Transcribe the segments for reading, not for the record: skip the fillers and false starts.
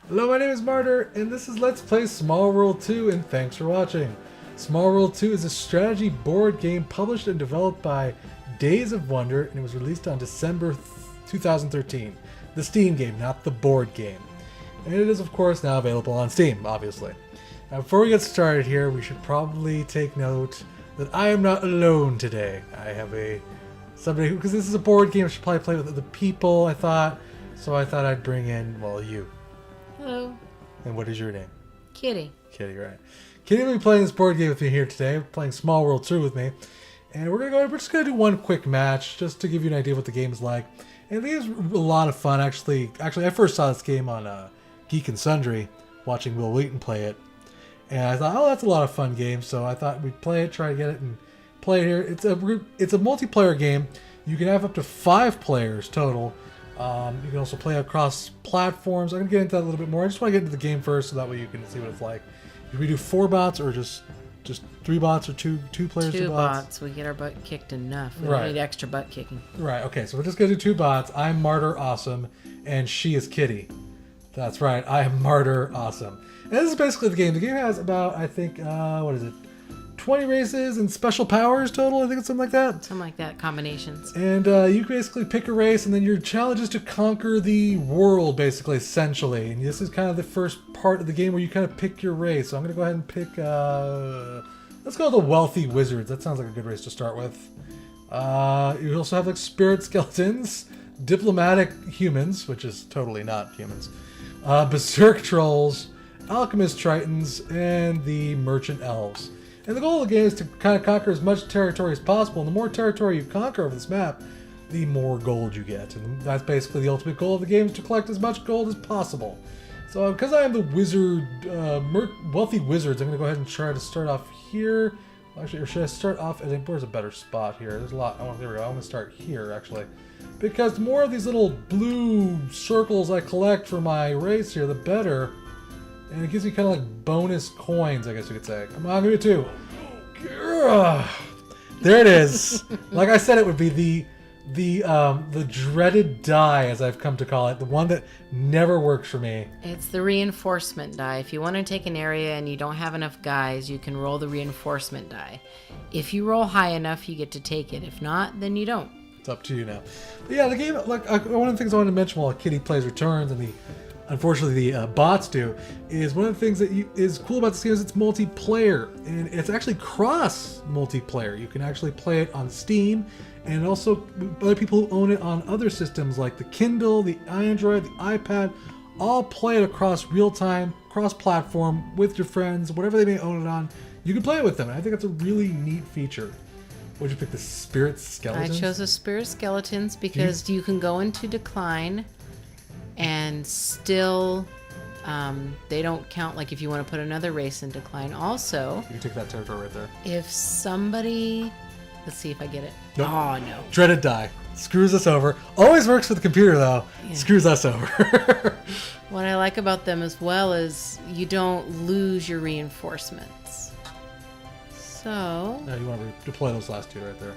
Hello, my name is Martyr, and this is Let's Play Small World 2, and thanks for watching. Small World 2 is a strategy board game published and developed by Days of Wonder, and it was released on December 2013. The Steam game, not the board game. And it is, of course, now available on Steam, obviously. Now, before we get started here, we should probably take note that I am not alone today. I have somebody who, because this is a board game, I should probably play with other people, I thought. So I thought I'd bring in, well, you. Hello. And what is your name? Kitty. Kitty, right. Kitty will be playing this board game with me here today, playing Small World 2 with me. And we're just gonna do one quick match, just to give you an idea of what the game is like. And the game's a lot of fun, actually. I first saw this game on Geek and Sundry, watching Will Wheaton play it. And I thought, oh, that's a lot of fun game, so I thought we'd play it, try to get it, and play it here. It's a multiplayer game. You can have up to 5 players total. You can also play across platforms. I'm going to get into that a little bit more. I just want to get into the game first, so that way you can see what it's like. If we do 4 bots, or just 3 bots, or two players, 2 bots. We get our butt kicked enough. We don't need extra butt kicking. Right, okay, so we're just going to do 2 bots. I'm Martyr Awesome, and she is Kitty. That's right, I am Martyr Awesome. And this is basically the game. The game has about, I think, 20 races and special powers total. I think it's something like that. Something like that, combinations. And you basically pick a race, and then your challenge is to conquer the world, basically, essentially. And this is kind of the first part of the game where you kind of pick your race. So I'm going to go ahead and pick, let's go with the Wealthy Wizards. That sounds like a good race to start with. You also have like Spirit Skeletons, Diplomatic Humans, which is totally not humans, Berserk Trolls, Alchemist Tritons, and the Merchant Elves. And the goal of the game is to kind of conquer as much territory as possible. And the more territory you conquer over this map, the more gold you get. And that's basically the ultimate goal of the game, is to collect as much gold as possible. So because I am the wizard, Wealthy Wizards, I'm going to go ahead and try to start off here. Actually, or should I start off at, where's a better spot here? There's a lot. Oh, there we go. I'm going to start here, actually. Because the more of these little blue circles I collect for my race here, the better. And it gives you kind of like bonus coins, I guess you could say. Come on, give me 2. There it is. Like I said, it would be the dreaded die, as I've come to call it, the one that never works for me. It's the reinforcement die. If you want to take an area and you don't have enough guys, you can roll the reinforcement die. If you roll high enough, you get to take it. If not, then you don't. It's up to you now. But yeah, the game, like one of the things I wanted to mention while Kitty plays returns and unfortunately the bots do, is one of the things that is cool about this game is it's multiplayer, and it's actually cross multiplayer. You can actually play it on Steam, and also other people who own it on other systems like the Kindle, the Android, the iPad, all play it across real-time, cross-platform with your friends, whatever they may own it on. You can play it with them, and I think that's a really neat feature. What'd you pick, the Spirit Skeletons? I chose the Spirit Skeletons because you can go into decline and still they don't count, like if you want to put another race in decline. Also, you take that territory right there. If somebody, let's see if I get it. Nope. Oh no, dreaded die screws us over. Always works for the computer though. Yeah. Screws us over. What I like about them as well is you don't lose your reinforcements. So now you want to deploy those last 2 right there.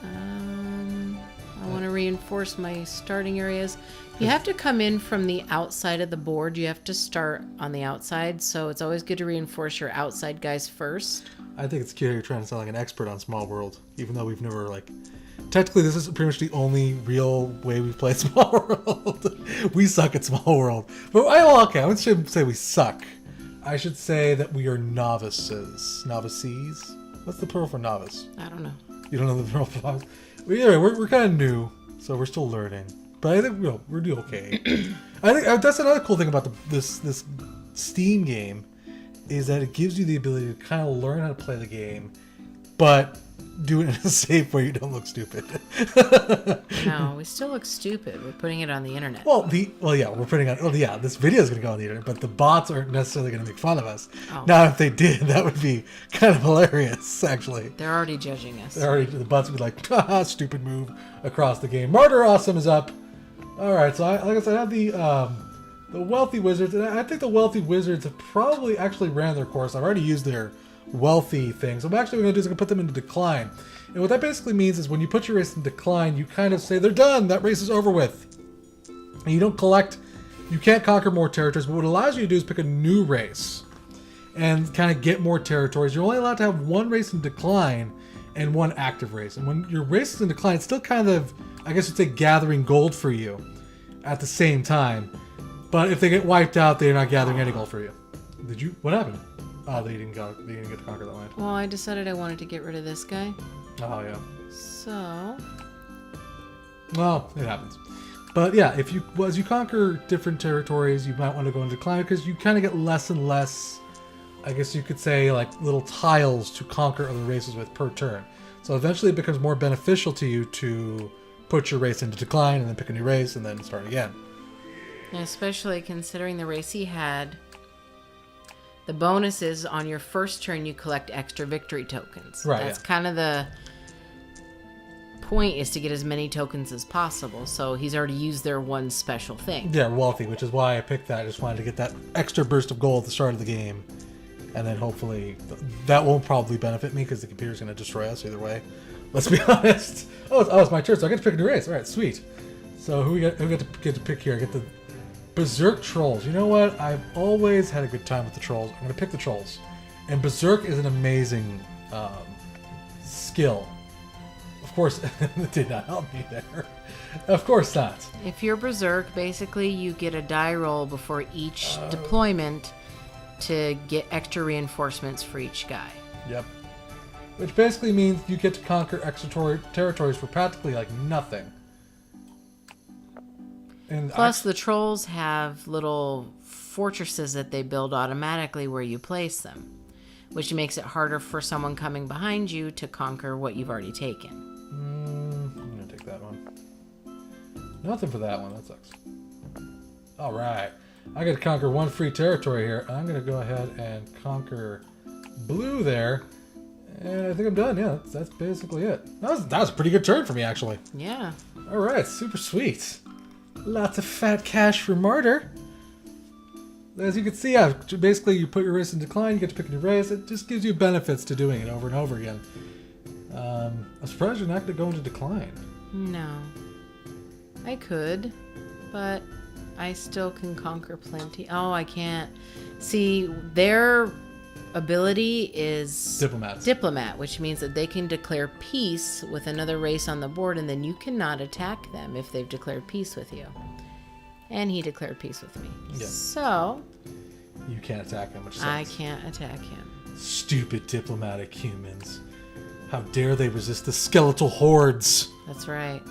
I want to reinforce my starting areas. You have to come in from the outside of the board. You have to start on the outside, so it's always good to reinforce your outside guys first. I think it's cute how you're trying to sound like an expert on Small World, even though we've never, technically this is pretty much the only real way we've played Small World. We suck at Small World. But okay, I wouldn't say we suck. I should say that we are novices. Novices? What's the plural for novice? I don't know. You don't know the plural for novice? Well, anyway, we're kind of new, so we're still learning. But I think we're doing okay. I think that's another cool thing about this Steam game, is that it gives you the ability to kind of learn how to play the game, but do it in a safe way you don't look stupid. No, we still look stupid. We're putting it on the internet. We're putting on. Well, yeah, this video is going to go on the internet, but the bots aren't necessarily going to make fun of us. Oh. Now, if they did, that would be kind of hilarious. Actually, they're already judging us. The bots would be like, "Haha, stupid move," across the game. Martyr Awesome is up. All right, so like I said, I have the Wealthy Wizards, and I think the Wealthy Wizards have probably actually ran their course. I've already used their wealthy things. So what I'm actually going to do is I'm going to put them into decline. And what that basically means is when you put your race in decline, you kind of say, they're done, that race is over with. And you don't collect you can't conquer more territories, but what it allows you to do is pick a new race and kind of get more territories. You're only allowed to have one race in decline and one active race. And when your race is in decline, it's still kind of, I guess you'd say, gathering gold for you at the same time. But if they get wiped out, they're not gathering any gold for you. What happened? Oh, they didn't get to conquer that land. Well, I decided I wanted to get rid of this guy. Oh, yeah. So... Well, it happens. But yeah, as you conquer different territories, you might want to go into decline because you kind of get less and less, I guess you could say, like little tiles to conquer other races with per turn. So eventually it becomes more beneficial to you to put your race into decline and then pick a new race and then start again. Especially considering the race he had, the bonus is on your first turn you collect extra victory tokens. Right. That's kind of the point, is to get as many tokens as possible. So he's already used their one special thing. Yeah, wealthy, which is why I picked that. I just wanted to get that extra burst of gold at the start of the game. And then hopefully that won't probably benefit me because the computer's going to destroy us either way. Let's be honest. Oh, it's my turn, so I get to pick a new race. All right, sweet. So who get to pick here? I get the Berserk Trolls. You know what? I've always had a good time with the Trolls. I'm going to pick the Trolls. And Berserk is an amazing skill. Of course, it did not help me there. Of course not. If you're Berserk, basically you get a die roll before each deployment to get extra reinforcements for each guy. Yep. Which basically means you get to conquer extra territories for practically like nothing. And Plus, the trolls have little fortresses that they build automatically where you place them, which makes it harder for someone coming behind you to conquer what you've already taken. I'm going to take that one. Nothing for that one. That sucks. All right. I get to conquer one free territory here. I'm going to go ahead and conquer blue there. And I think I'm done. Yeah, that's basically it. That was a pretty good turn for me, actually. Yeah. All right. Super sweet. Lots of fat cash for Martyr. As you can see, yeah, basically you put your race in decline, you get to pick a new race. It just gives you benefits to doing it over and over again. I'm surprised you're not going to go into decline. No. I could, but I still can conquer plenty. Oh, I can't. See, their ability is Diplomat, which means that they can declare peace with another race on the board, and then you cannot attack them if they've declared peace with you. And he declared peace with me. Yeah. So you can't attack him, which sucks. I can't attack him. Stupid diplomatic humans. How dare they resist the skeletal hordes? That's right.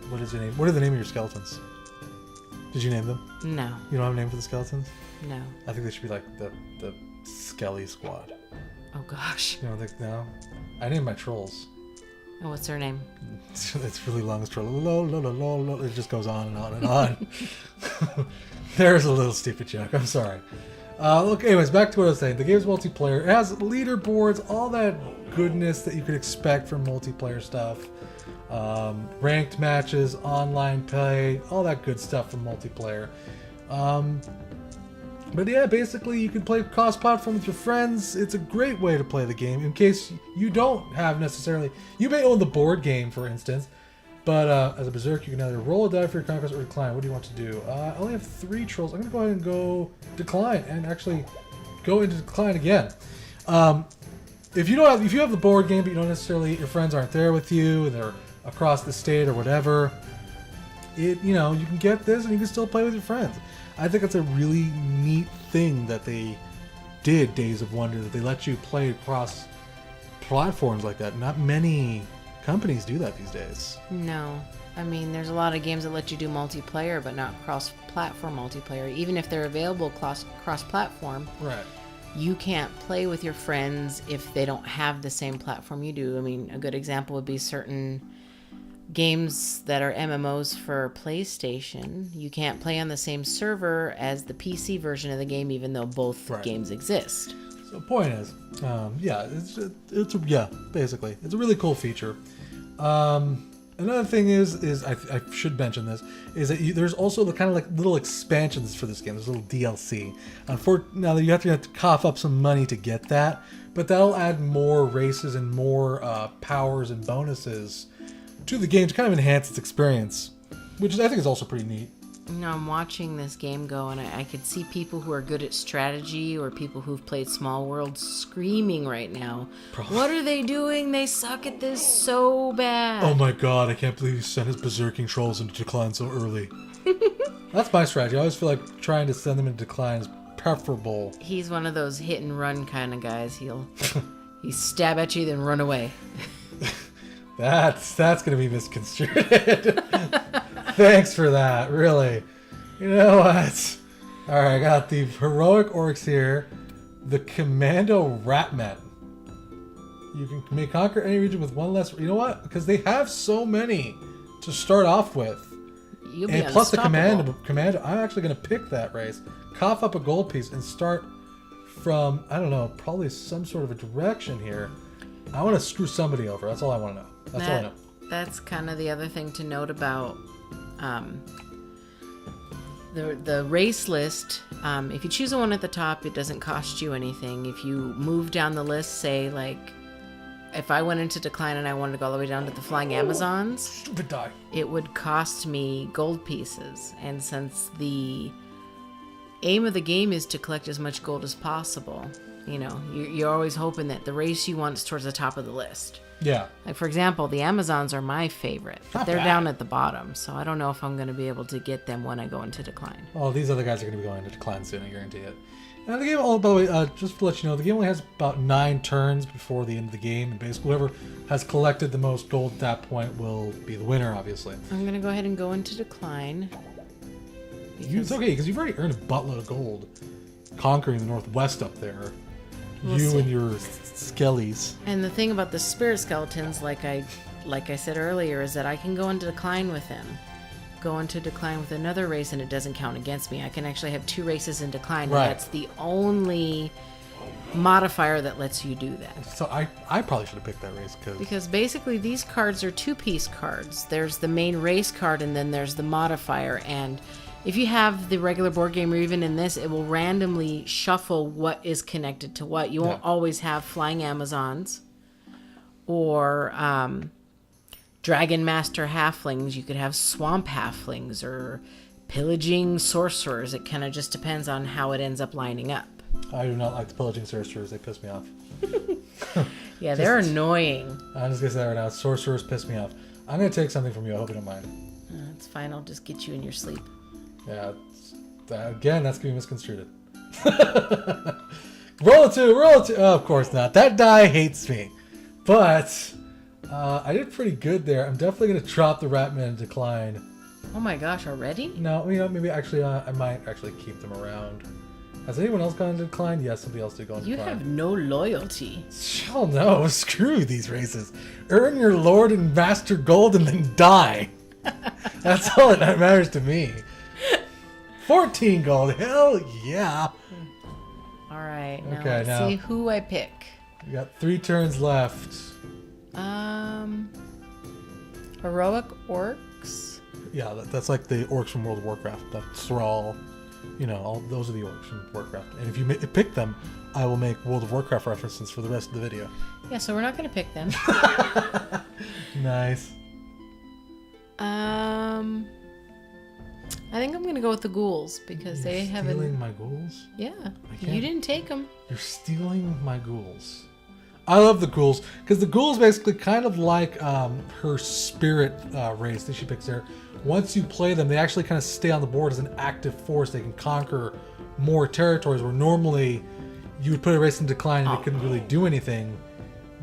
What is your name? What are the name of your skeletons? Did you name them? No. You don't have a name for the skeletons? No. I think they should be like the Skelly Squad. Oh gosh. You don't think? No. I named my trolls. Oh, what's their name? It's really long. It's it just goes on and on and on. There's a little stupid joke. I'm sorry. Look, anyways, back to what I was saying. The game's multiplayer. It has leaderboards, all that goodness that you could expect from multiplayer stuff. Ranked matches, online play, all that good stuff from multiplayer. But yeah, basically you can play cross-platform with your friends. It's a great way to play the game in case you don't have necessarily... You may own the board game, for instance, but as a Berserk, you can either roll a die for your conquest or decline. What do you want to do? I only have 3 trolls. I'm going to go ahead and go decline and actually go into decline again. If you have the board game, but you don't necessarily... Your friends aren't there with you, and they're across the state or whatever, you can get this and you can still play with your friends. I think it's a really neat thing that they did, Days of Wonder, that they let you play across platforms like that. Not many companies do that these days. No. I mean, there's a lot of games that let you do multiplayer, but not cross-platform multiplayer. Even if they're available cross-platform, right? You can't play with your friends if they don't have the same platform you do. I mean, a good example would be certain games that are MMOs for PlayStation. You can't play on the same server as the PC version of the game, even though both games exist. So the point is, basically, it's a really cool feature. Another thing is I should mention this, is that there's also the kind of like little expansions for this game. There's a little DLC. Now you have to cough up some money to get that, but that'll add more races and more powers and bonuses to the game to kind of enhance its experience, which I think is also pretty neat. I'm watching this game go, and I could see people who are good at strategy or people who've played Small World screaming right now. Probably. What are they doing? They suck at this so bad. Oh my god, I can't believe he sent his berserking trolls into decline so early. That's my strategy. I always feel like trying to send them into decline is preferable. He's one of those hit and run kind of guys. He stab at you, then run away. That's going to be misconstrued. Thanks for that, really. You know what? Alright, I got the heroic orcs here. The commando ratmen. You may conquer any region with one less... You know what? Because they have so many to start off with. You'll be and plus the unstoppable. commando, I'm actually going to pick that race. Cough up a gold piece and start from, I don't know, probably some sort of a direction here. I want to screw somebody over. That's all I want to know. That's all I know. That's kind of the other thing to note about the race list. If you choose the one at the top, it doesn't cost you anything. If you move down the list, say like if I went into decline and I wanted to go all the way down to the Flying Amazons, Stupid die. it would cost me gold pieces. And since the aim of the game is to collect as much gold as possible, you know, you're always hoping that the race you want is towards the top of the list. Yeah. Like, for example, the Amazons are my favorite, but Not they're bad. down at the bottom, so I don't know if I'm going to be able to get them when I go into decline. Oh, these other guys are going to be going into decline soon, I guarantee it. And the game, oh, by the way, just to let you know, the game only has about 9 turns before the end of the game, and basically whoever has collected the most gold at that point will be the winner, obviously. I'm going to go ahead and go into decline. It's okay, because you've already earned a buttload of gold conquering the Northwest up there. We'll you see. and your skellies. And the thing about the spirit skeletons, like I said earlier, is that I can go into decline with them. Go into decline with another race and it doesn't count against me. I can actually have 2 races in decline, Right. and that's the only modifier that lets you do that. So I probably should have picked that race Because basically these cards are 2-piece cards. There's the main race card and then there's the modifier, and if you have the regular board game or even in this, it will randomly shuffle what is connected to what. You won't always have Flying Amazons or Dragon Master Halflings. You could have Swamp Halflings or Pillaging Sorcerers. It kind of just depends on how it ends up lining up. I do not like the pillaging sorcerers. They piss me off. Yeah, they're annoying. I'm just going to say that right now. Sorcerers piss me off. I'm going to take something from you. I hope you don't mind. It's fine. I'll just get you in your sleep. Yeah, again, that's going to be misconstrued. Roll a 2, roll a 2. Oh, of course not. That die hates me. But I did pretty good there. I'm definitely going to drop the Ratman in decline. Oh my gosh, already? No, you know, maybe actually I might actually keep them around. Has anyone else gone into decline? Yes, somebody else did go into You decline. have no loyalty. Hell no, screw these races. Earn your Lord and Master Gold and then die. That's all that matters to me. 14 gold, hell yeah. Alright, now Okay, let's now- see who I pick. We got 3 turns left. Heroic Orcs. Yeah, that's like the orcs from World of Warcraft. The Thrall, you know, all those are the orcs from Warcraft. And if you pick them, I will make World of Warcraft references for the rest of the video. Yeah, so we're not going to pick them. Nice. I think I'm going to go with the ghouls because they You're haven't... stealing my ghouls? Yeah, can't- you didn't take them. You're stealing my ghouls. I love the ghouls because the ghouls basically kind of like her spirit race that she picks there. Once you play them, they actually kind of stay on the board as an active force. They can conquer more territories where normally you would put a race in decline and they couldn't really do anything.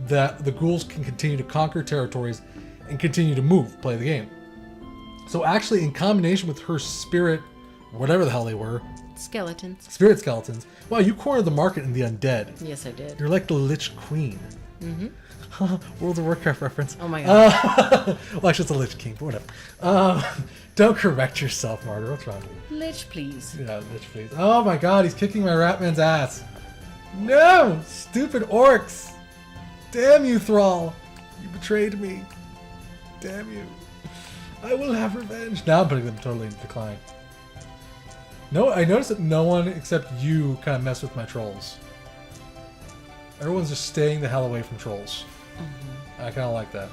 That the ghouls can continue to conquer territories and continue to move, play the game. So actually, in combination with her spirit, whatever the hell they were, Skeletons. spirit skeletons. Wow, you cornered the market in the undead. Yes, I did. You're like the Lich Queen. Mm-hmm. World of Warcraft reference. Oh my god. Well, actually, it's a Lich King, but whatever. Don't correct yourself, Martyr. What's wrong with you? Lich, please. Yeah, Lich, please. Oh my god, he's kicking my Ratman's ass. No! Stupid orcs! Damn you, Thrall! You betrayed me. Damn you. I will have revenge. Now I'm putting them totally in decline. No, I noticed that no one except you kind of mess with my trolls. Everyone's just staying the hell away from trolls. I kind of like that.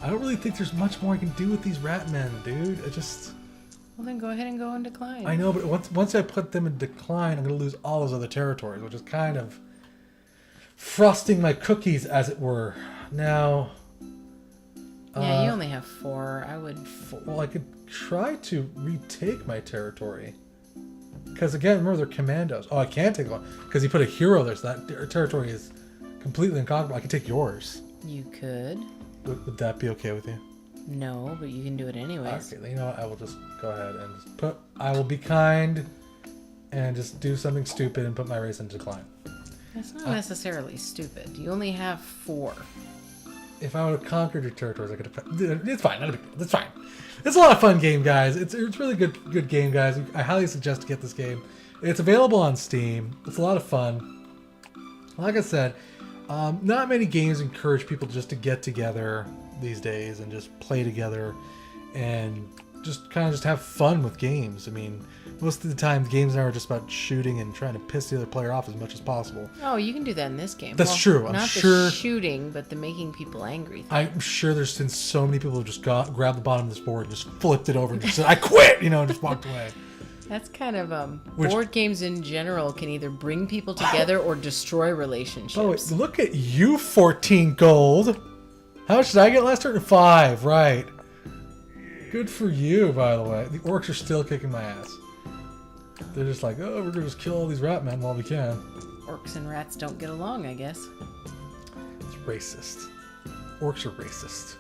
I don't really think there's much more I can do with these Ratmen, dude. Well, then go ahead and go in decline. I know, but once I put them in decline, I'm going to lose all those other territories, which is kind of frosting my cookies, as it were. Now... Yeah, you only have 4. I would... Well, I could try to retake my territory. Because, again, remember, they're commandos. Oh, I can't take one. Because you put a hero there, so that territory is completely unconquerable. I could take yours. You could. Would that be okay with you? No, but you can do it anyways. Okay, you know what? I will just go ahead and just put... I will be kind and just do something stupid and put my race in decline. It's not necessarily stupid. You only have 4. If I would have conquered your territories, I could have... It's fine. Not a big deal. It's fine. It's a lot of fun game, guys. It's really good game, guys. I highly suggest to get this game. It's available on Steam. It's a lot of fun. Like I said, not many games encourage people just to get together these days and just play together and just kind of have fun with games. I mean, most of the time, games now are just about shooting and trying to piss the other player off as much as possible. Oh, you can do that in this game. That's true. I'm not sure. The shooting, but the making people angry thing. I'm sure there's been so many people who just grabbed the bottom of this board and just flipped it over and just said, "I quit," and just walked away. That's kind of board games in general can either bring people together or destroy relationships. Oh, look at you, 14 gold. How much did I get last turn? 5, right? Good for you, by the way. The orcs are still kicking my ass. They're just like, oh, we're gonna just kill all these rat men while we can. Orcs and rats don't get along, I guess. It's racist. Orcs are racist.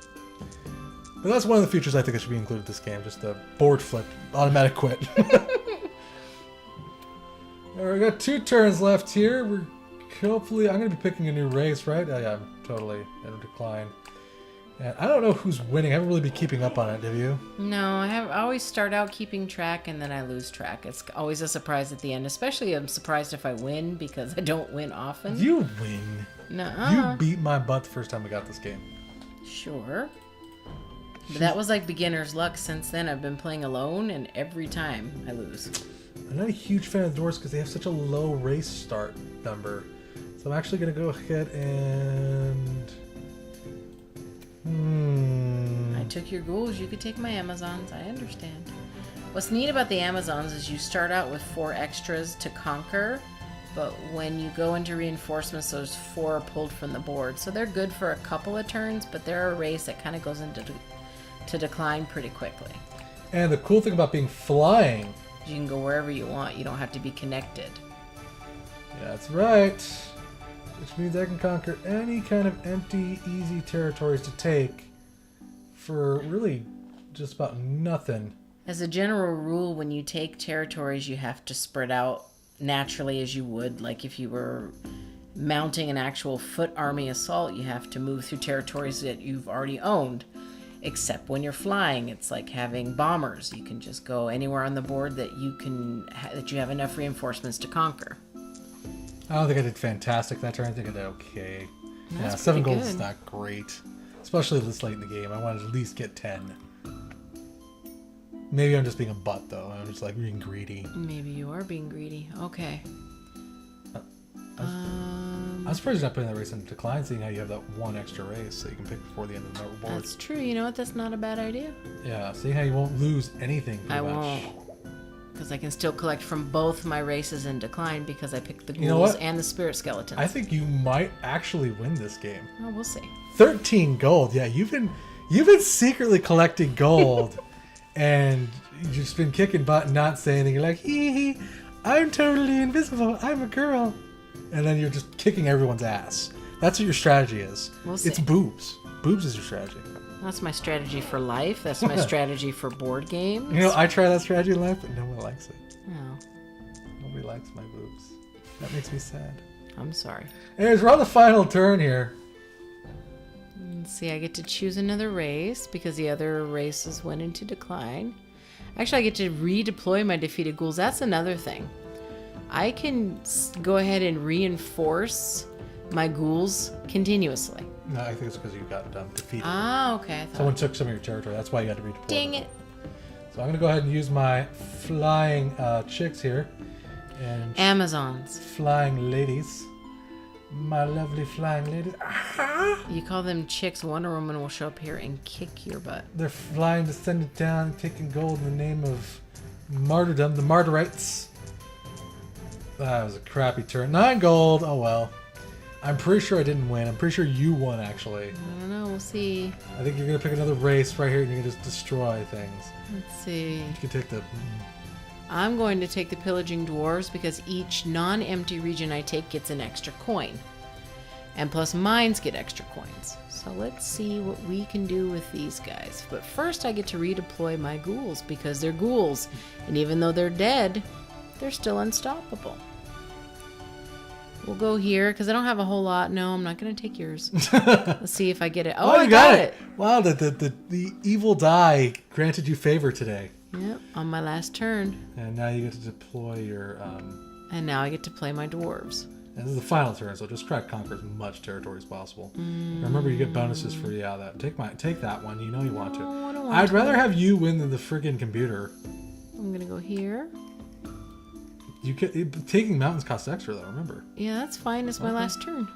But that's one of the features I think that should be included in this game. Just the board flip, automatic quit. Alright, we got 2 turns left here. We're hopefully, I'm gonna be picking a new race, right? Oh, yeah, I'm totally in a decline. And I don't know who's winning. I haven't really been keeping up on it, have you? No, I always start out keeping track and then I lose track. It's always a surprise at the end. Especially I'm surprised if I win because I don't win often. You win. Nuh-uh. You beat my butt the first time we got this game. Sure. But that was like beginner's luck. Since then I've been playing alone and every time I lose. I'm not a huge fan of the Norse because they have such a low race start number. So I'm actually going to go ahead and... I took your ghouls, you could take my Amazons, I understand. What's neat about the Amazons is you start out with 4 extras to conquer, but when you go into reinforcements, those 4 are pulled from the board. So they're good for a couple of turns, but they're a race that kind of goes into decline pretty quickly. And the cool thing about being flying... You can go wherever you want, you don't have to be connected. Yeah, that's right. Which means I can conquer any kind of empty, easy territories to take for really just about nothing. As a general rule, when you take territories, you have to spread out naturally as you would. Like if you were mounting an actual foot army assault, you have to move through territories that you've already owned. Except when you're flying, it's like having bombers. You can just go anywhere on the board that you can that you have enough reinforcements to conquer. I don't think I did fantastic that turn. I think I did okay. That's yeah, 7 gold good. is not great. Especially this late in the game. I wanted to at least get 10. Maybe I'm just being a butt, though. I'm just like being greedy. Maybe you are being greedy. Okay. I'm surprised you're not putting that race in decline, seeing how you have that 1 extra race that you can pick before the end of the board. That's true. You know what? That's not a bad idea. Yeah, seeing how you won't lose anything. I won't. Because I can still collect from both my races in decline because I picked the ghouls You know what? and the spirit skeletons. I think you might actually win this game. Oh, we'll see. 13 gold. Yeah, you've been secretly collecting gold, and you've just been kicking butt and not saying anything. You're like, hee, I'm totally invisible. I'm a girl, and then you're just kicking everyone's ass. That's what your strategy is. We'll see. It's boobs. Boobs is your strategy. That's my strategy for life. That's my strategy for board games. You know, I try that strategy in life, but no one likes it. Oh, Nobody likes my boobs. That makes me sad. I'm sorry. Anyways, we're on the final turn here. Let's see, I get to choose another race because the other races went into decline. Actually, I get to redeploy my defeated ghouls. That's another thing. I can go ahead and reinforce my ghouls continuously. No, I think it's because you got defeated. Ah, okay. Someone took some of your territory. That's why you had to redeploy. Dang it. So I'm going to go ahead and use my flying chicks here. And Amazons. flying ladies. My lovely flying ladies. Ah! You call them chicks, Wonder Woman will show up here and kick your butt. They're flying, descended down, taking gold in the name of martyrdom. The Martyrites. That was a crappy turn. 9 gold. Oh well. I'm pretty sure I didn't win. I'm pretty sure you won, actually. I don't know. We'll see. I think you're going to pick another race right here and you're going to just destroy things. Let's see. You can take the... I'm going to take the Pillaging Dwarves because each non-empty region I take gets an extra coin. And plus mines get extra coins. So let's see what we can do with these guys. But first I get to redeploy my ghouls because they're ghouls. And even though they're dead, they're still unstoppable. We'll go here because I don't have a whole lot. No, I'm not going to take yours. Let's see if I get it. Oh, I got it. Wow, the evil die granted you favor today. Yep, on my last turn. And now you get to deploy your... And now I get to play my dwarves. And this is the final turn, so just try to conquer as much territory as possible. Remember, you get bonuses for that. Take that one. You know you want to. I don't want I'd to. rather have you win than the friggin' computer. I'm going to go here. Taking mountains costs extra, though, remember. Yeah, that's fine. It's my last turn.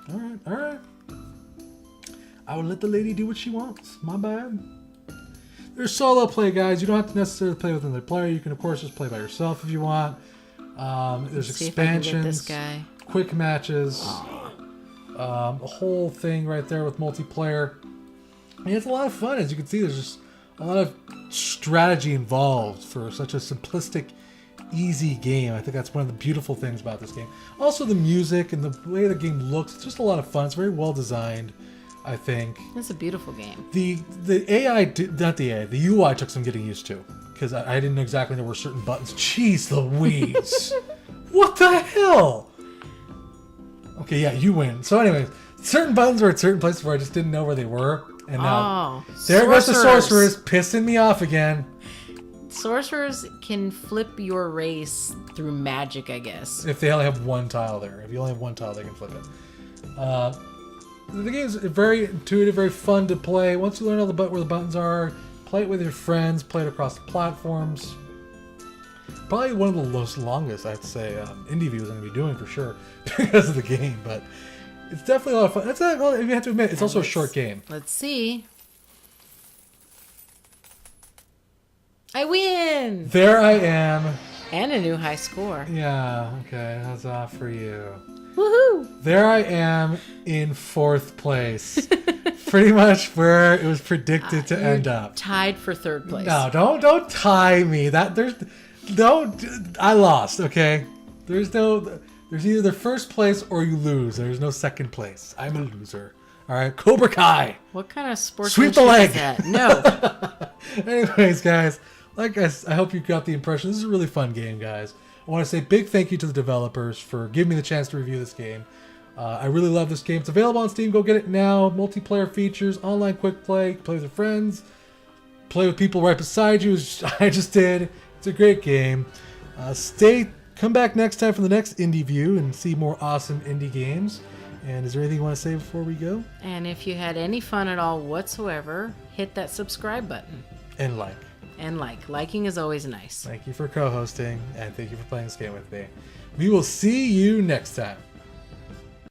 All right. I will let the lady do what she wants. My bad. There's solo play, guys. You don't have to necessarily play with another player. You can, of course, just play by yourself if you want. There's expansions, this guy. quick matches, a whole thing right there with multiplayer. And it's a lot of fun. As you can see, there's just a lot of strategy involved for such a simplistic, easy game. I think that's one of the beautiful things about this game. Also, the music and the way the game looks. It's just a lot of fun. It's very well designed, I think. It's a beautiful game. The AI, not the AI, the UI took some getting used to. Because I didn't exactly know where certain buttons... Jeez Louise! What the hell? Okay, yeah, you win. So anyways, certain buttons were at certain places where I just didn't know where they were. And now, there goes the Sorcerers, pissing me off again. Sorcerers can flip your race through magic, I guess. If they only have one tile there. If you only have one tile, they can flip it. The game is very intuitive, very fun to play. Once you learn all where the buttons are, play it with your friends, play it across the platforms. Probably one of the most longest, I'd say, IndieView is going to be doing for sure because of the game. But it's definitely a lot of fun. That's not, well, you have to admit, it's also a short game. Let's see. I win! There I am. And a new high score. Yeah, okay, that's off for you. Woohoo! There I am in 4th place. Pretty much where it was predicted to end up. Tied for 3rd place. No, don't tie me. I lost, okay? There's either the 1st place or you lose. There's no 2nd place. I'm a loser. All right, Cobra Kai. What kind of Sweep sportsmanship the leg. is that? No. Anyways, guys, I hope you got the impression. This is a really fun game, guys. I want to say a big thank you to the developers for giving me the chance to review this game. I really love this game. It's available on Steam. Go get it now. Multiplayer features, online quick play, play with your friends, play with people right beside you, as I just did. It's a great game. Come back next time for the next IndieView and see more awesome indie games. And is there anything you want to say before we go? And if you had any fun at all whatsoever, hit that subscribe button. And like. And liking is always nice. Thank you for co-hosting, and thank you for playing this game with me. We will see you next time.